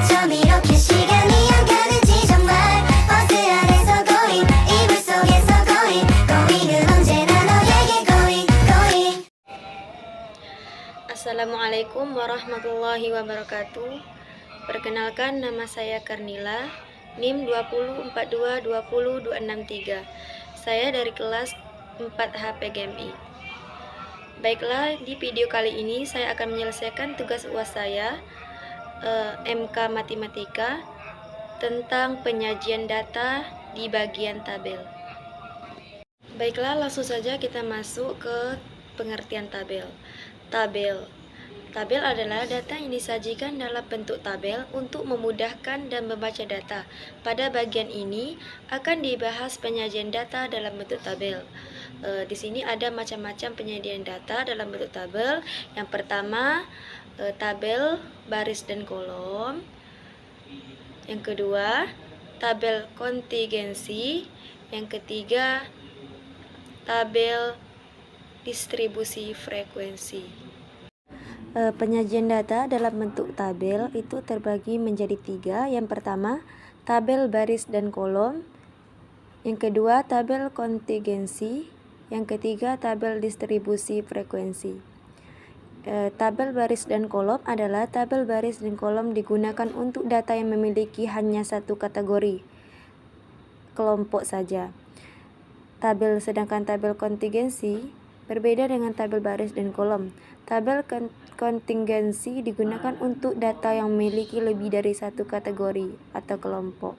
어쩜 이렇게 시간이 안 가는지 정말 버스 안에서 고잉 이불 속에서 고잉 고잉은 언제나 너에게 고잉 고잉. Assalamualaikum warahmatullahi wabarakatuh. Perkenalkan, nama saya Karnila, NIM 204220263. Saya dari kelas 4 HPGMI. Baiklah, di video kali ini saya akan menyelesaikan tugas UAS saya MK Matematika tentang penyajian data di bagian tabel. Baiklah, langsung saja kita masuk ke pengertian tabel. Tabel adalah data yang disajikan dalam bentuk tabel untuk memudahkan dan membaca data. Pada bagian ini akan dibahas penyajian data dalam bentuk tabel. Di sini ada macam-macam penyajian data dalam bentuk tabel. Yang pertama, tabel baris dan kolom. Yang kedua, tabel kontingensi. Yang ketiga, tabel distribusi frekuensi. Penyajian data dalam bentuk tabel itu terbagi menjadi 3. Yang pertama, tabel baris dan kolom. Yang kedua, tabel kontingensi. Yang ketiga, tabel distribusi frekuensi. Tabel baris dan kolom adalah tabel baris dan kolom digunakan untuk data yang memiliki hanya satu kategori kelompok saja. Sedangkan tabel kontingensi berbeda dengan tabel baris dan kolom. Tabel kontingensi digunakan untuk data yang memiliki lebih dari satu kategori atau kelompok.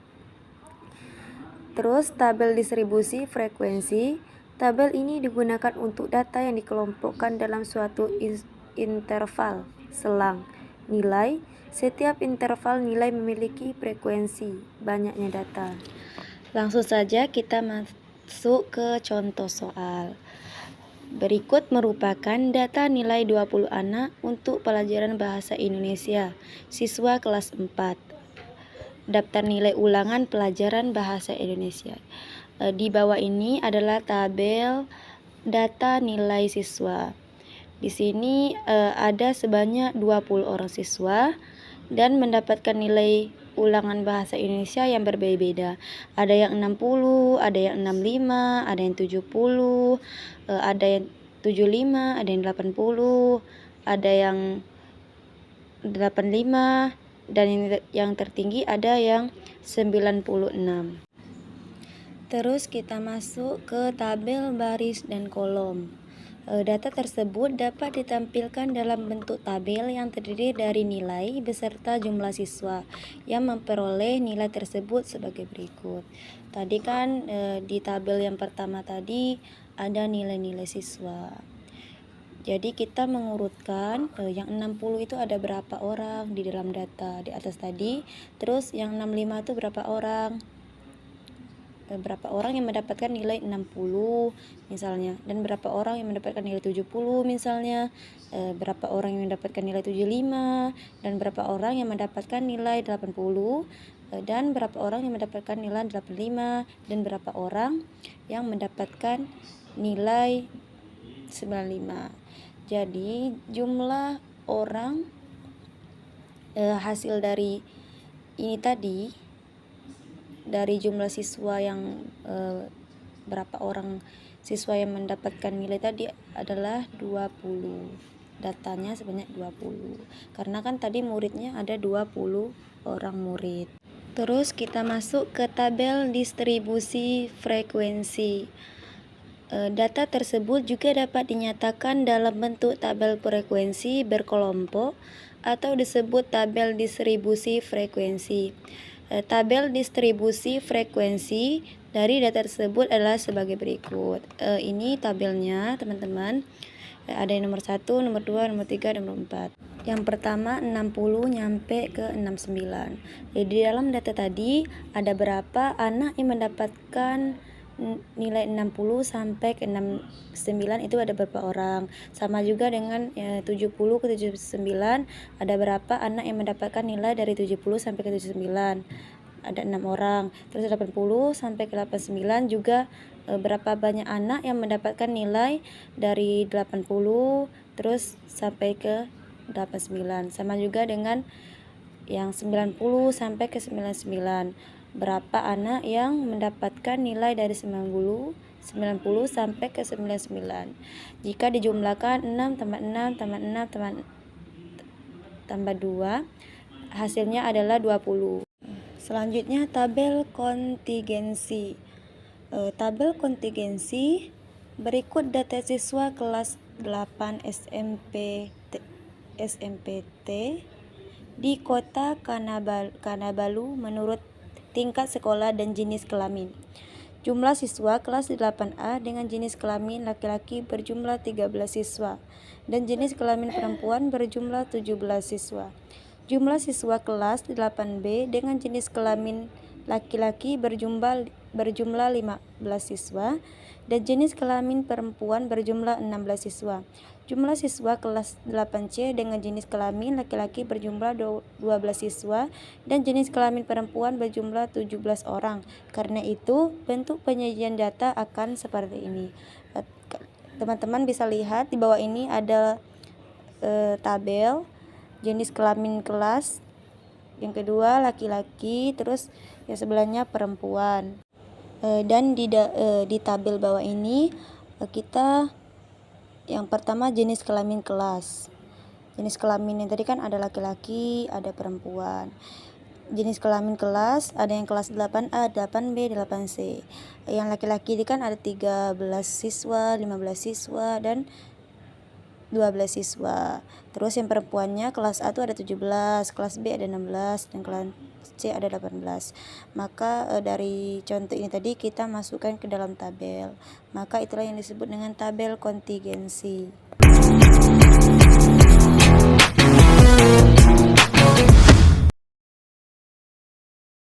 Terus tabel distribusi frekuensi. Tabel ini digunakan untuk data yang dikelompokkan dalam suatu interval selang nilai. Setiap interval nilai memiliki frekuensi banyaknya data. Langsung saja kita masuk ke contoh soal. Berikut merupakan data nilai 20 anak untuk pelajaran Bahasa Indonesia siswa kelas 4. Daftar nilai ulangan pelajaran Bahasa Indonesia. Di bawah ini adalah tabel data nilai siswa. Di sini ada sebanyak 20 orang siswa dan mendapatkan nilai ulangan Bahasa Indonesia yang berbeda-beda. Ada yang 60, ada yang 65, ada yang 70, ada yang 75, ada yang 80, ada yang 85, dan yang tertinggi ada yang 96. Terus kita masuk ke tabel baris dan kolom. Data tersebut dapat ditampilkan dalam bentuk tabel yang terdiri dari nilai beserta jumlah siswa yang memperoleh nilai tersebut sebagai berikut. Tadi kan di tabel yang pertama tadi ada nilai-nilai siswa. Jadi kita mengurutkan yang 60 itu ada berapa orang di dalam data di atas tadi. Terus yang 65 itu berapa orang yang mendapatkan nilai 60 misalnya, dan berapa orang yang mendapatkan nilai 70 misalnya, berapa orang yang mendapatkan nilai 75, dan berapa orang yang mendapatkan nilai 80, dan berapa orang yang mendapatkan nilai 85, dan berapa orang yang mendapatkan nilai 95. Jadi jumlah orang hasil dari ini tadi, dari jumlah siswa yang berapa orang siswa yang mendapatkan nilai tadi adalah 20. Datanya sebanyak 20. Karena kan tadi muridnya ada 20 orang murid. Terus kita masuk ke tabel distribusi frekuensi. Data tersebut juga dapat dinyatakan dalam bentuk tabel frekuensi berkelompok atau disebut tabel distribusi frekuensi. Tabel distribusi frekuensi dari data tersebut adalah sebagai berikut. Ini tabelnya teman-teman. Ada yang nomor 1, nomor 2, nomor 3, nomor 4. Yang pertama 60 nyampe ke 69. Jadi di dalam data tadi ada berapa anak yang mendapatkan nilai 60 sampai ke 69 itu ada berapa orang. Sama juga dengan 70 ke 79 ada berapa anak yang mendapatkan nilai dari 70 sampai ke 79. Ada 6 orang. Terus 80 sampai ke 89 juga berapa banyak anak yang mendapatkan nilai dari 80 terus sampai ke 89. Sama juga dengan yang 90 sampai ke 99. Berapa anak yang mendapatkan nilai dari 90 sampai ke 99. Jika dijumlahkan 6 tambah 6 tambah 6 tambah 2, hasilnya adalah 20. Selanjutnya tabel kontingensi. Tabel kontingensi berikut data siswa kelas 8 SMPT di Kota Kanabalu menurut tingkat sekolah dan jenis kelamin. Jumlah siswa kelas 8A dengan jenis kelamin laki-laki berjumlah 13 siswa dan jenis kelamin perempuan berjumlah 17 siswa. Jumlah siswa kelas 8B dengan jenis kelamin laki-laki berjumlah 15 siswa dan jenis kelamin perempuan berjumlah 16 siswa. Jumlah siswa kelas 8C dengan jenis kelamin laki-laki berjumlah 12 siswa dan jenis kelamin perempuan berjumlah 17 orang. Karena itu, bentuk penyajian data akan seperti ini. Teman-teman bisa lihat di bawah ini ada tabel jenis kelamin kelas, yang kedua laki-laki, terus yang sebelahnya perempuan. Dan di tabel bawah ini kita yang pertama jenis kelamin kelas. Jenis kelamin yang tadi kan ada laki-laki, ada perempuan. Jenis kelamin kelas ada yang kelas 8A, 8B, 8C. Yang laki-laki ini kan ada 13 siswa, 15 siswa, dan 12 siswa. Terus yang perempuannya kelas A itu ada 17, kelas B ada 16, dan kelas C ada 18. Maka dari contoh ini tadi kita masukkan ke dalam tabel. Maka itulah yang disebut dengan tabel kontingensi.